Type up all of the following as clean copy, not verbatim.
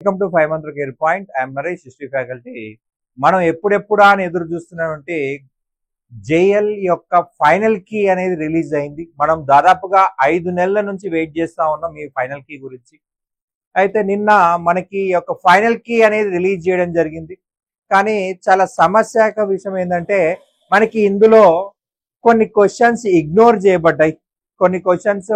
Welcome to 500 care point. I'm Naresh, history faculty. మనం ఎప్పుడెప్పుడా అని ఎదురు చూస్తున్నటువంటి జేఎల్ యొక్క ఫైనల్ కీ అనేది రిలీజ్ అయింది. మనం దాదాపుగా 5 నెలల నుంచి వెయిట్ చేస్తా ఉన్నాం ఈ ఫైనల్ కీ గురించి. అయితే నిన్న మనకి యొక్క ఫైనల్ కీ అనేది రిలీజ్ చేయడం జరిగింది. కానీ చాలా సమస్యాక విషయం ఏంటంటే మనకి ఇందులో కొన్ని క్వశ్చన్స్ ఇగ్నోర్ చేయబడ్డాయి, కొన్ని క్వశ్చన్స్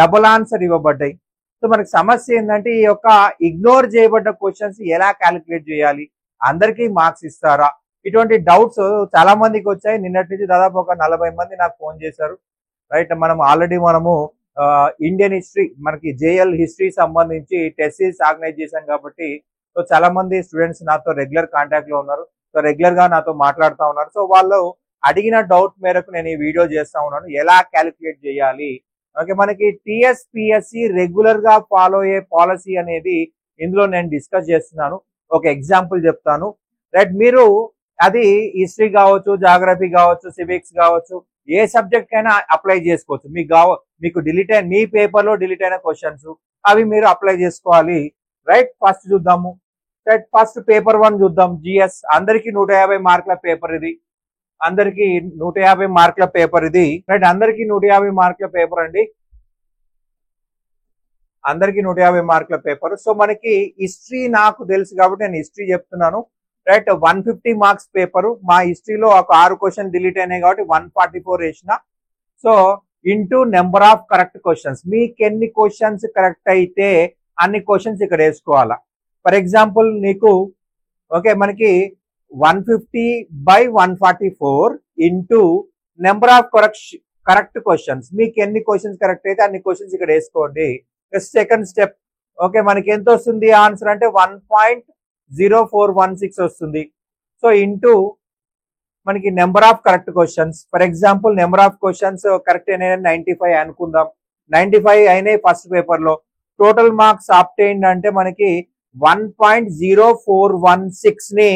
డబుల్ ఆన్సర్ ఇవ్వబడ్డాయి. సో మనకి సమస్య ఏంటంటే ఈ యొక్క ఇగ్నోర్ చేయబడ్డ క్వశ్చన్స్ ఎలా క్యాలిక్యులేట్ చేయాలి, అందరికీ మార్క్స్ ఇస్తారా, ఇటువంటి డౌట్స్ చాలా మందికి వచ్చాయి. నిన్నటి నుంచి దాదాపు ఒక 40 మంది నాకు ఫోన్ చేశారు. రైట్, మనము ఇండియన్ హిస్టరీ, మనకి జేఎల్ హిస్టరీ సంబంధించి టెస్ట్ సిరీస్ ఆర్గనైజ్ చేశాం కాబట్టి సో చాలా మంది స్టూడెంట్స్ నాతో రెగ్యులర్ కాంటాక్ట్ లో ఉన్నారు. సో రెగ్యులర్ గా నాతో మాట్లాడుతూ ఉన్నారు. సో వాళ్ళు అడిగిన డౌట్ మేరకు నేను ఈ వీడియో చేస్తా ఉన్నాను, ఎలా క్యాలిక్యులేట్ చేయాలి. ఓకే, మనకి టిఎస్పిఎస్సి రెగ్యులర్ గా ఫాలో అయ్యే పాలసీ అనేది ఇందులో నేను డిస్కస్ చేస్తున్నాను. ఒక ఎగ్జాంపుల్ చెప్తాను. రైట్, మీరు అది హిస్టరీ కావచ్చు, జాగ్రఫీ కావచ్చు, సివిక్స్ కావచ్చు, ఏ సబ్జెక్ట్ కైనా అప్లై చేసుకోవచ్చు. మీకు డిలీట్ అయిన మీ పేపర్ లో డిలీట్ అయిన క్వశ్చన్స్ అవి మీరు అప్లై చేసుకోవాలి. రైట్, ఫస్ట్ చూద్దాము. రైట్, ఫస్ట్ పేపర్ 1 చూద్దాం. జిఎస్ అందరికి 150 మార్కుల పేపర్ ఇది. అందరికి 150 మార్కుల పేపర్ ఇది. రైట్, అందరికి 150 మార్కుల పేపర్ అండి. అందరికి 150 మార్కుల పేపర్. సో మనకి హిస్టరీ నాకు తెలుసు కాబట్టి నేను హిస్టరీ చెప్తున్నాను. Right, 150 marks paper. మా హిస్టరీలో ఒక 6 క్వశ్చన్ డిలీట్ అయినాయి కాబట్టి 144 వేసిన. So into number of correct questions, మీకు ఎన్ని క్వశ్చన్స్ కరెక్ట్ అయితే అన్ని క్వశ్చన్స్ ఇక్కడ వేసుకోవాలా. ఫర్ ఎగ్జాంపుల్ నీకు ఓకే మనకి 150/144 into number of correct questions, మీకు ఎన్ని క్వశ్చన్స్ కరెక్ట్ అయితే అన్ని క్వశ్చన్స్ ఇక్కడ వేసుకోండి. సెకండ్ స్టెప్, ఓకే మనకి ఎంత వస్తుంది ఆన్సర్ అంటే 1.0416 వస్తుంది. సో ఇంటూ మనకి number of correct questions. For example number of questions correct అయినా 95 అనుకుందాం. 95 అయినాయి ఫస్ట్ పేపర్ లో. టోటల్ మార్క్స్ ఆబ్టైన్డ్ అంటే మనకి 1.0416 ని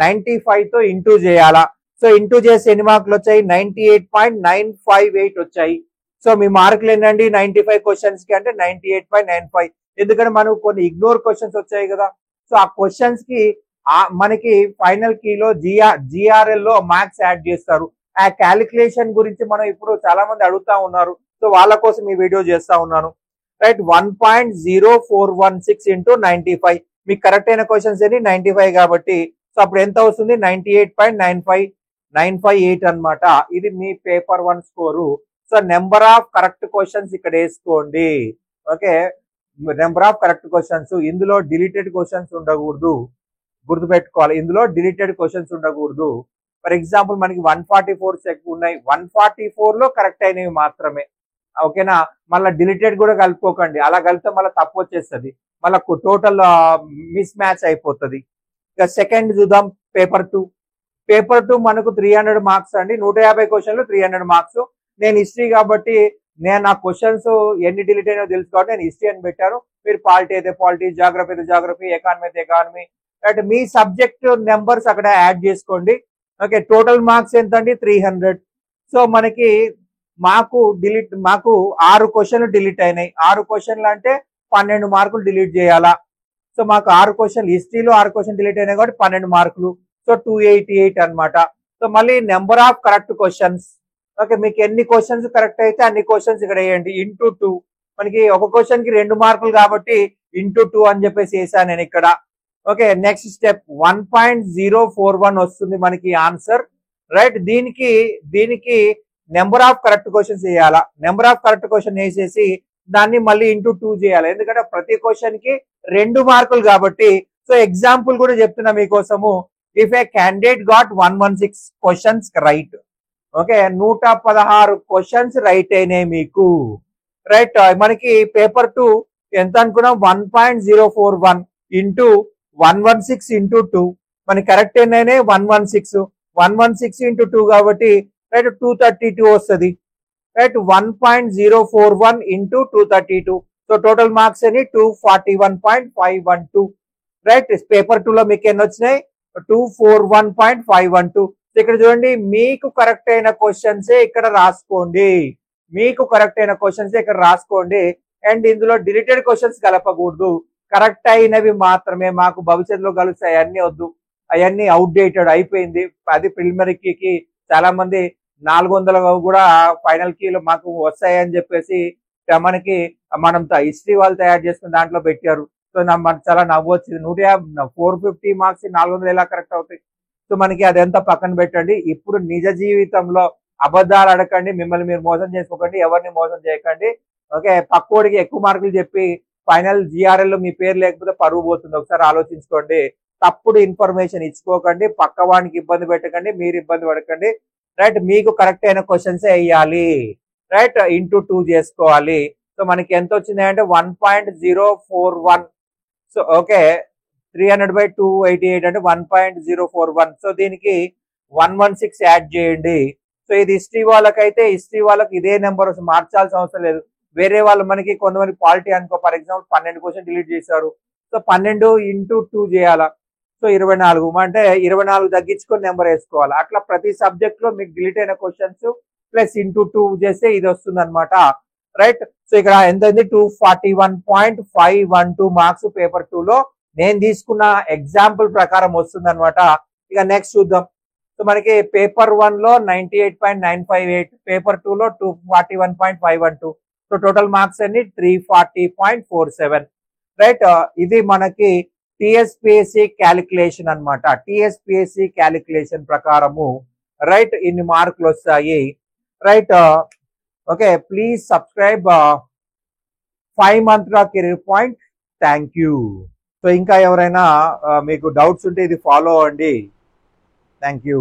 95 తో ఇంటూ చేయాలా. సో ఇంటూ చేసి ఎన్ని మార్కులు వచ్చాయి? 98.958 వచ్చాయి. సో మీ మార్కులు ఏంటండి 95 క్వశ్చన్స్ కి అంటే 98.95. ఎందుకంటే మనకు కొన్ని ఇగ్నోర్ క్వశ్చన్స్ వచ్చాయి కదా. సో ఆ క్వశ్చన్స్ కి మనకి ఫైనల్ కీలో జిఆర్ఎల్ లో మార్క్స్ యాడ్ చేస్తారు. ఆ క్యాలిక్యులేషన్ గురించి మనం ఇప్పుడు చాలా మంది అడుగుతా ఉన్నారు. సో వాళ్ళ కోసం ఈ వీడియో చేస్తా ఉన్నాను. Right, 1.0416 into 95. మీకు కరెక్ట్ అయిన క్వశ్చన్స్ ఏంటి 95 కాబట్టి సో అప్పుడు ఎంత వస్తుంది? 98.958 అనమాట. ఇది మీ paper 1 score. So number of correct questions ఇక్కడ వేసుకోండి. Okay, number of correct questions. ఇందులో డిలీటెడ్ క్వశ్చన్స్ ఉండకూడదు, గుర్తుపెట్టుకోవాలి. ఇందులో డిలీటెడ్ క్వశ్చన్స్ ఉండకూడదు. ఫర్ ఎగ్జాంపుల్ మనకి 144 ఉన్నాయి, 144 లో కరెక్ట్ అయినవి మాత్రమే. ఓకేనా, మళ్ళీ డిలీటెడ్ కూడా కలుపుకోకండి. అలా కలిపితే మళ్ళీ తప్పు వచ్చేస్తుంది, మళ్ళీ టోటల్ మిస్ మ్యాచ్ అయిపోతుంది. ఇక సెకండ్ చూద్దాం, పేపర్ 2. పేపర్ 2 మనకు 300 మార్క్స్ అండి. 150 క్వశ్చన్లు 300 మార్క్స్. నేను హిస్టరీ కాబట్టి నేను ఆ క్వశ్చన్స్ ఎన్ని డిలీట్ అయినా తెలుసు కాబట్టి నేను హిస్టరీ అని పెట్టాను. మీరు పాలిటీ అయితే పాలిటీ, జాగ్రఫీ అయితే జాగ్రఫీ, ఎకానమీ అయితే ఎకానమీ. అంటే మీ సబ్జెక్ట్ నెంబర్స్ అక్కడ యాడ్ చేసుకోండి. ఓకే, టోటల్ మార్క్స్ ఎంత అండి? 300. సో మనకి మాకు 6 క్వశ్చన్లు డిలీట్ అయినాయి. 6 క్వశ్చన్లు అంటే 12 మార్కులు డిలీట్ చేయాలా. సో మాకు 6 క్వశ్చన్లు, హిస్టరీలో 6 క్వశ్చన్ డిలీట్ అయినాయి కాబట్టి 12 మార్కులు. సో 288 అనమాట. సో మళ్ళీ number of correct questions. Okay, మీకు ఎన్ని క్వశ్చన్స్ కరెక్ట్ అయితే అన్ని క్వశ్చన్స్ ఇక్కడ వేయండి. ఇంటూ 2. మనకి ఒక క్వశ్చన్ కి 2 మార్కులు కాబట్టి ఇంటూ 2 అని చెప్పేసి వేసాను నేను ఇక్కడ. ఓకే, నెక్స్ట్ స్టెప్ 1.041 వస్తుంది మనకి ఆన్సర్. రైట్, దీనికి నెంబర్ ఆఫ్ కరెక్ట్ క్వశ్చన్స్ వేయాలా. నెంబర్ ఆఫ్ కరెక్ట్ క్వశ్చన్ వేసేసి దాన్ని మళ్ళీ ఇంటూ 2 చేయాలి. ఎందుకంటే ప్రతి క్వశ్చన్ కి 2 మార్కులు కాబట్టి. సో ఎగ్జాంపుల్ కూడా చెప్తున్నా మీకోసము. If a candidate got 116 questions right, okay 116 questions right అయినాయి మీకు. రైట్, మనకి పేపర్ 2 ఎంత అనుకున్నాం? 1.041 ఇంటూ 116 ఇంటూ 2. మనకి కరెక్ట్ అయినాయి 116. 116 ఇంటూ 2 కాబట్టి రైట్ 232 వస్తుంది. Right, 1.041 into 232. So total marks అని 241.512. రైట్, పేపర్ 2 లో మీకు ఎన్ని వచ్చినాయి? 241.512. ఇక్కడ చూడండి, మీకు కరెక్ట్ అయిన క్వశ్చన్స్ ఇక్కడ రాసుకోండి. మీకు కరెక్ట్ అయిన క్వశ్చన్స్ ఇక్కడ రాసుకోండి. అండ్ ఇందులో డిలీటెడ్ క్వశ్చన్స్ కలపకూడదు. కరెక్ట్ అయినవి మాత్రమే మాకు భవిష్యత్తులో కలుస్తాయి, అవన్నీ వద్దు, అవన్నీ అవుట్డేటెడ్ అయిపోయింది. అది ప్రిలిమినరీకి చాలా మంది 400 కూడా ఫైనల్ కీలో మాకు వస్తాయని చెప్పేసి మనకి మనం హిస్టరీ వాళ్ళు తయారు చేసుకుని దాంట్లో పెట్టారు. సో మనకు చాలా నవ్వు వచ్చింది. 450 మార్క్స్ 400 ఎలా కరెక్ట్ అవుతాయి? సో మనకి అదంతా పక్కన పెట్టండి. ఇప్పుడు నిజ జీవితంలో అబద్ధాలు అడగండి, మిమ్మల్ని మీరు మోసం చేసుకోకండి, ఎవరిని మోసం చేయకండి. ఓకే, పక్కోడికి ఎక్కువ మార్కులు చెప్పి ఫైనల్ జిఆర్ఎల్ లో మీ పేరు లేకపోతే పరువు పోతుంది. ఒకసారి ఆలోచించుకోండి. తప్పుడు ఇన్ఫర్మేషన్ ఇచ్చుకోకండి, పక్క వానికి ఇబ్బంది పెట్టకండి, మీరు ఇబ్బంది పడకండి. రైట్, మీకు కరెక్ట్ అయిన క్వశ్చన్స్ వేయాలి. రైట్, ఇంటూ 2 చేసుకోవాలి. సో మనకి ఎంత వచ్చింది అంటే 1.041. సో ఓకే, 300/288 అంటే 1.041. సో దీనికి 116 యాడ్ చేయండి. సో ఇది హిస్టరీ వాళ్ళకైతే హిస్టరీ వాళ్ళకి ఇదే నెంబర్ మార్చాల్సిన అవసరం లేదు. వేరే వాళ్ళు మనకి కొంతమంది పాలిటీ అనుకో, ఫర్ ఎగ్జాంపుల్ 12 క్వశ్చన్ డిలీట్ చేశారు. సో 12 ఇంటూ 2 చేయాలా? సో 24 అంటే 24 తగ్గించుకొని నెంబర్ వేసుకోవాలి. అట్లా ప్రతి సబ్జెక్ట్ లో మీకు డిలీట్ అయిన క్వశ్చన్స్ ప్లస్ ఇంటూ 2 చేస్తే ఇది వస్తుంది అనమాట. రైట్, సో ఇక్కడ ఎంత ఉంది? 241.512 మార్క్స్ పేపర్ 2 లో నేను తీసుకున్న ఎగ్జాంపుల్ ప్రకారం వస్తుంది అనమాట. ఇక నెక్స్ట్ చూద్దాం. సో మనకి పేపర్ 1 లో 98.958, పేపర్ 2 లో 241.512. సో టోటల్ మార్క్స్ అన్ని 340.47. రైట్, ఇది మనకి టిఎస్పిఎస్సి క్యాలిక్యులేషన్ అనమాట. టిఎస్పిఎస్సి క్యాలిక్యులేషన్ ప్రకారము రైట్ ఇన్ని మార్కులు వస్తాయి. Right, okay, please subscribe 5 Mantra career point. Thank you. So ఇంకా ఎవరైనా మీకు డౌట్స్ ఉంటే ఇది ఫాలో అవ్వండి. Thank you.